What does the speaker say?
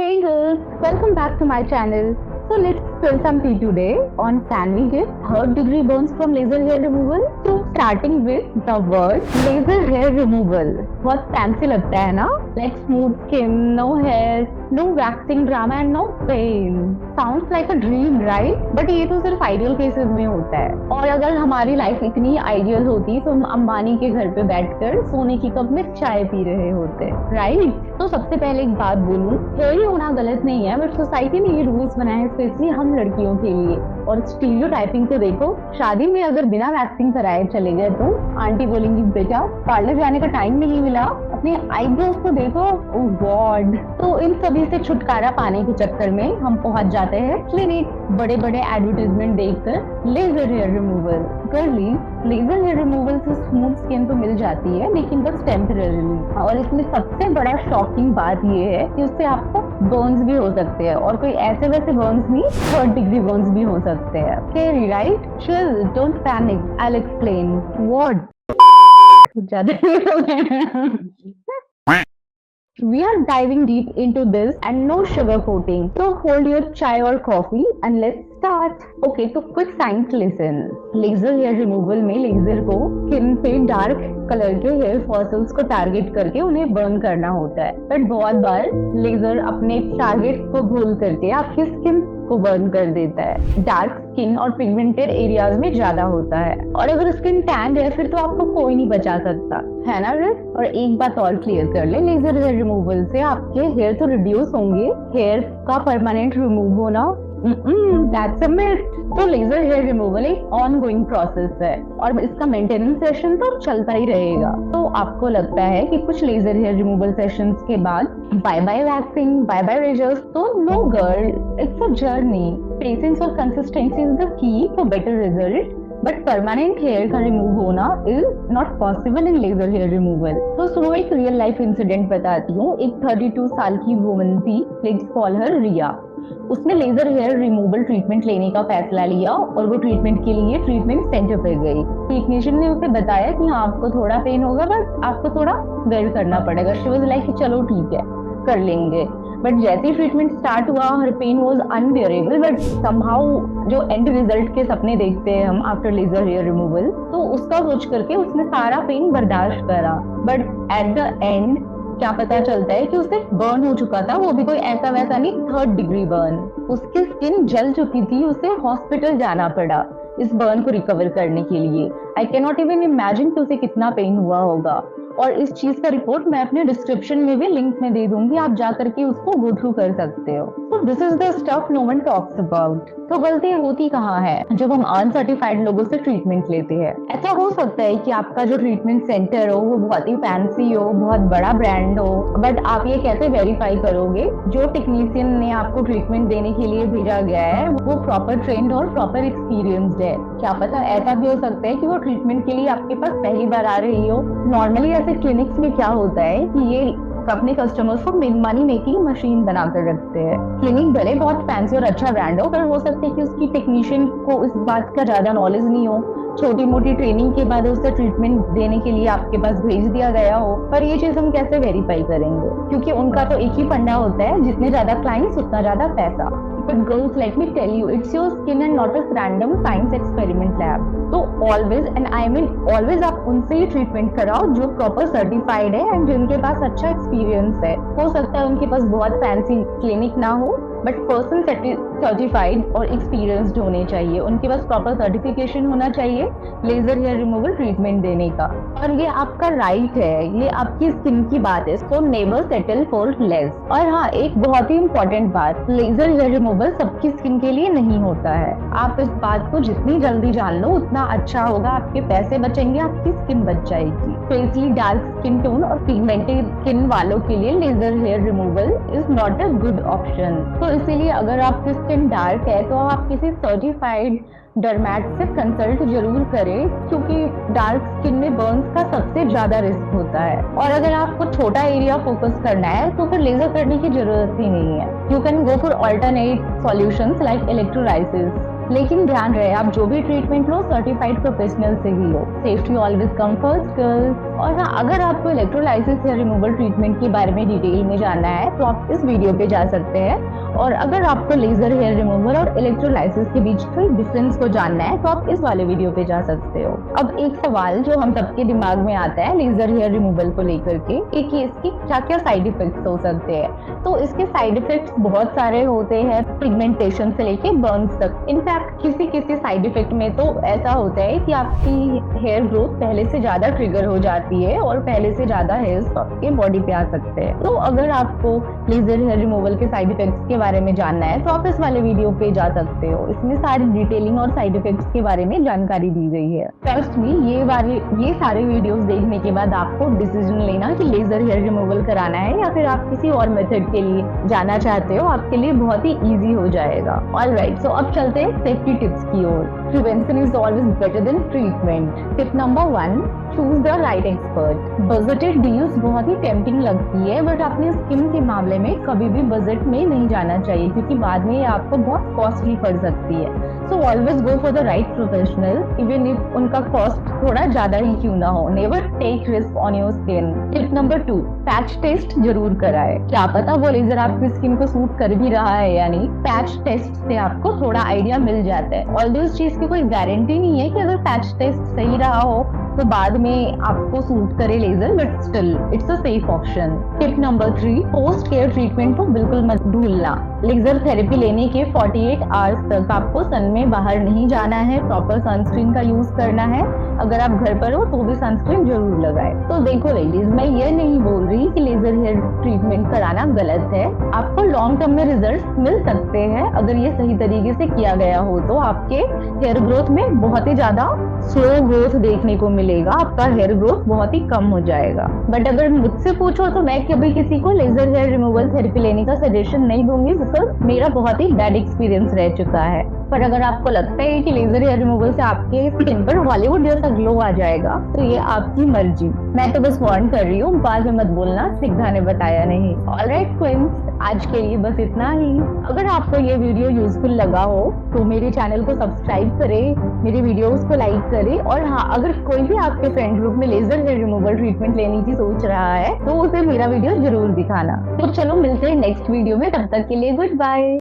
Hey girls, welcome back to my channel. So let's spill some tea today on can we get third degree burns from laser hair removal? So starting with the word laser hair removal. बहुत fancy लगता है ना? Like smooth skin, no hair, no waxing drama and no pain. Sounds like a dream, right? But ये तो सिर्फ ideal cases में होता है. और अगर हमारी लाइफ इतनी ideal होती तो हम अंबानी के घर पे बैठकर सोने की कप में चाय पी रहे होते, right? तो सबसे पहले एक बात बोलूं, हेयर होना गलत नहीं है, बट सोसाइटी ने ये रूल्स बनाए हैं स्पेशली हम लड़कियों के लिए. और स्टीरियोटाइपिंग तो देखो, शादी में अगर बिना वैक्सिंग कराए चले गए तो आंटी बोलेंगी बेटा पार्लर जाने का टाइम नहीं मिला, अपने आईब्रोज को देखो, ओह गॉड. तो इन सभी से छुटकारा पाने के चक्कर में हम पहुंच जाते हैं क्लिनिक, बड़े बड़े एडवर्टाइजमेंट देखकर laser hair removal. Girly, laser hair removal से स्मूथ स्किन तो मिल जाती है लेकिन बस टेम्पररीली. और इसमें सबसे बड़ा शॉकिंग बात ये है कि उससे आपको बर्न्स भी हो सकते हैं, और कोई ऐसे वैसे बर्न्स नहीं, थर्ड डिग्री बर्न्स भी हो सकते हैं. Scary right? Chill, don't panic, I will explain. What? ज्यादा We are diving deep into this and no sugarcoating. So hold your chai or coffee and let's start. Okay, तो quick science lesson. Laser hair removal में laser को skin पे dark colour के hair fossils को target करके उन्हें burn करना होता है. बट बहुत बार लेजर अपने टारगेट को भूल करके आपकी स्किन को बर्न कर देता है. डार्क स्किन और पिगमेंटेड एरियाज में ज्यादा होता है, और अगर स्किन टैन है फिर तो आपको कोई नहीं बचा सकता, है ना रिस? और एक बात और क्लियर कर ले, लेजर हेयर रिमूवल से आपके हेयर तो रिड्यूस होंगे, हेयर का परमानेंट रिमूव होना दैट्स अ मिथ. तो लेजर हेयर रिमूवल एक ऑनगोइंग प्रोसेस है और इसका मेंटेनेंस सेशन तो चलता ही रहेगा. तो आपको लगता है कि कुछ लेजर हेयर रिमूवल सेशंस के बाद bye bye waxing, bye bye razors, तो no girl, it's a journey. Patience और consistency is the key for better result. But permanent hair का रिमूव होना is not possible in laser hair removal. तो सुनो, एक real life incident बताती हूँ. एक 32 साल की वुमन थी, लेट्स कॉल हर रिया. उसने लेजर हेयर रिमूवल ट्रीटमेंट लेने का फैसला लिया और वो ट्रीटमेंट के लिए ट्रीटमेंट सेंटर पे गई. टेक्नीशियन ने उसे बताया कि हाँ आपको थोड़ा पेन होगा, बट आपको थोड़ा बेयर करना पड़ेगा. शी वाज लाइक चलो ठीक है कर लेंगे. बट जैसे ही ट्रीटमेंट स्टार्ट हुआ, हर pain was unbearable. But somehow जो एंड रिजल्ट के सपने देखते हैं हम आफ्टर लेजर हेयर रिमूवल, तो उसका सोच करके उसने सारा पेन बर्दाश्त करा. बट एट द एंड क्या पता चलता है कि उसे बर्न हो चुका था, वो भी कोई ऐसा वैसा नहीं, थर्ड डिग्री बर्न. उसकी स्किन जल चुकी थी, उसे हॉस्पिटल जाना पड़ा इस बर्न को रिकवर करने के लिए. I can not even imagine कि उसे कितना पेन हुआ होगा. और इस चीज का रिपोर्ट मैं अपने डिस्क्रिप्शन में भी लिंक में दे दूंगी, आप जा करके उसको गो थ्रू कर सकते हो. तो this is the stuff no one talks about. तो गलती होती कहाँ है जब हम अनसर्टिफाइड लोगों से ट्रीटमेंट लेते हैं. ऐसा हो सकता है कि आपका जो ट्रीटमेंट सेंटर हो वो बहुत ही फैंसी हो, बहुत बड़ा ब्रांड हो, बट आप ये कैसे वेरीफाई करोगे जो टेक्नीशियन ने आपको ट्रीटमेंट देने के लिए भेजा गया है वो प्रॉपर ट्रेंड और प्रॉपर एक्सपीरियंस्ड है? क्या पता ऐसा भी हो सकता है कि वो ट्रीटमेंट के लिए आपके पास पहली बार आ रही हो. नॉर्मली ऐसे क्लिनिक्स में क्या होता है कि ये अपने कस्टमर्स को मनी मेकिंग मशीन बनाकर रखते हैं. क्लिनिक भले बहुत फैंसी और अच्छा ब्रांड हो, पर हो सकता है कि उसकी टेक्नीशियन को इस बात का ज्यादा नॉलेज नहीं हो, छोटी मोटी ट्रेनिंग के बाद उसे ट्रीटमेंट देने के लिए आपके पास भेज दिया गया हो. पर ये चीज हम कैसे वेरीफाई करेंगे, क्योंकि उनका तो एक ही फंडा होता है, जितने ज्यादा क्लाइंट्स उतना ज्यादा पैसा. But girls, let me tell you, it's your skin and not a random science experiment lab. तो always, and I mean always, आप उनसे ही ट्रीटमेंट कराओ जो प्रॉपर सर्टिफाइड है एंड जिनके पास अच्छा एक्सपीरियंस है. हो सकता है उनके पास बहुत फैंसी क्लिनिक ना हो, बट पर्सन सर्टिफाइड और एक्सपीरियंस्ड होने चाहिए. उनके पास प्रॉपर सर्टिफिकेशन होना चाहिए लेजर हेयर रिमूवल ट्रीटमेंट देने का. और ये आपका राइट है, ये आपकी स्किन की बात है, so never settle for less. और हाँ, एक बहुत ही इम्पोर्टेंट बात, लेजर हेयर रिमूवल सबकी स्किन के लिए नहीं होता है. आप इस बात को जितनी जल्दी जान लो उतना अच्छा होगा. आपके पैसे बचेंगे, आपकी स्किन बच जाएगी. स्पेशली डार्क स्किन टोन और पिगमेंटेड स्किन वालों के लिए laser hair removal is not a good option. तो इसीलिए अगर आपकी स्किन डार्क है तो आप किसी सर्टिफाइड डर्मैट से कंसल्ट जरूर करें, क्योंकि डार्क स्किन में बर्न्स का सबसे ज्यादा रिस्क होता है. और अगर आपको छोटा एरिया फोकस करना है तो फिर लेजर करने की जरूरत ही नहीं है. You can go for alternate solutions like electrolysis. लेकिन ध्यान रहे आप जो भी ट्रीटमेंट लो सर्टिफाइड प्रोफेशनल से ही लो। Safety always come first girls. और हाँ, अगर आपको इलेक्ट्रोलाइसिस हेयर रिमूवल ट्रीटमेंट के बारे में डिटेल में जानना है तो आप इस वीडियो पे जा सकते हैं। और अगर आपको लेजर हेयर रिमूवल और इलेक्ट्रोलाइसिस के बीच के डिफरेंस को जानना है तो आप इस वाले वीडियो पे जा सकते हो। अब एक सवाल जो हम सबके दिमाग में आता है लेजर हेयर रिमूवल को लेकर के कि इसके क्या क्या साइड इफेक्ट्स हो सकते हैं। तो इसके साइड इफेक्ट्स बहुत सारे होते हैं, पिगमेंटेशन से लेके बर्न्स तक। इनफैक्ट किसी किसी साइड इफेक्ट में तो ऐसा होता है कि आपकी हेयर ग्रोथ पहले से ज्यादा ट्रिगर हो जाती है और पहले से ज्यादा हेयर्स आपके बॉडी पे आ सकते हैं। तो अगर आपको लेजर हेयर रिमूवल के साइड इफेक्ट्स के बारे में जानना है तो आप इस वाले वीडियो पे जा सकते हो। इसमें सारी डिटेलिंग और साइड इफेक्ट्स के बारे में जानकारी दी गई है। ट्रस्ट मी, ये सारे वीडियोस देखने के बाद आपको डिसीजन लेना कि लेजर हेयर रिमूवल कराना है या फिर आप किसी और मेथड के लिए जाना चाहते हो, आपके लिए बहुत ही इजी हो जाएगा। ऑलराइट, सो अब चलते हैं सेफ्टी टिप्स की ओर। Prevention is always better than treatment. Tip number 1, choose the right expert. Budgeted deals बहुत ही टेम्पटिंग लगती है बट अपने स्किन के मामले में कभी भी बजट में नहीं जाना चाहिए क्योंकि बाद में ये आपको बहुत कॉस्टली पड़ सकती है। So always go for the right professional even if उनका कॉस्ट थोड़ा ज्यादा ही क्यों ना हो। Never take risk on your skin. Tip number 2, patch test जरूर कराए। क्या पता वो लेजर आपकी स्किन को सूट कर भी रहा है या नहीं। पैच टेस्ट से आपको थोड़ा आइडिया मिल जाता है। ऑल्दो इस चीज की कोई गारंटी नहीं है कि अगर पैच टेस्ट सही रहा हो तो बाद में आपको सूट करे laser, but still it's a safe option. Tip number 3, post care treatment को बिल्कुल मत भूलना। लेजर थेरेपी लेने के 48 आवर्स तक आपको सन में बाहर नहीं जाना है। प्रॉपर सनस्क्रीन का यूज करना है। अगर आप घर पर हो तो भी सनस्क्रीन जरूर लगाए। तो देखो लेडीज, मैं ये नहीं बोल रही कि लेजर हेयर ट्रीटमेंट कराना गलत है। आपको लॉन्ग टर्म में रिजल्ट मिल सकते हैं अगर ये सही तरीके से किया गया हो तो आपके हेयर ग्रोथ में बहुत ही ज्यादा स्लो ग्रोथ देखने को मिलेगा। आपका हेयर ग्रोथ बहुत ही कम हो जाएगा। बट अगर मुझसे पूछो तो मैं कभी किसी को लेजर हेयर रिमूवल थेरेपी लेने का सजेशन नहीं दूंगी बिकॉज मेरा बहुत ही बैड एक्सपीरियंस रह चुका है। पर अगर आपको लगता है कि लेजर हेयर रिमूवल से आपके स्किन पर हॉलीवुड जैसा ग्लो आ जाएगा तो ये आपकी मर्जी। मैं तो बस वार्न कर रही हूँ, बाद में मत बोलना स्निग्धा ने बताया नहीं। ऑलराइट क्वींस, आज के लिए बस इतना ही। अगर आपको ये वीडियो यूजफुल लगा हो तो मेरे चैनल को सब्सक्राइब करें, मेरे वीडियोस को लाइक करें। और हाँ, अगर कोई भी आपके फ्रेंड ग्रुप में लेजर हेयर रिमूवल ट्रीटमेंट लेने की सोच रहा है तो उसे मेरा वीडियो जरूर दिखाना। तो चलो मिलते हैं नेक्स्ट वीडियो में, तब तक के लिए गुड बाय।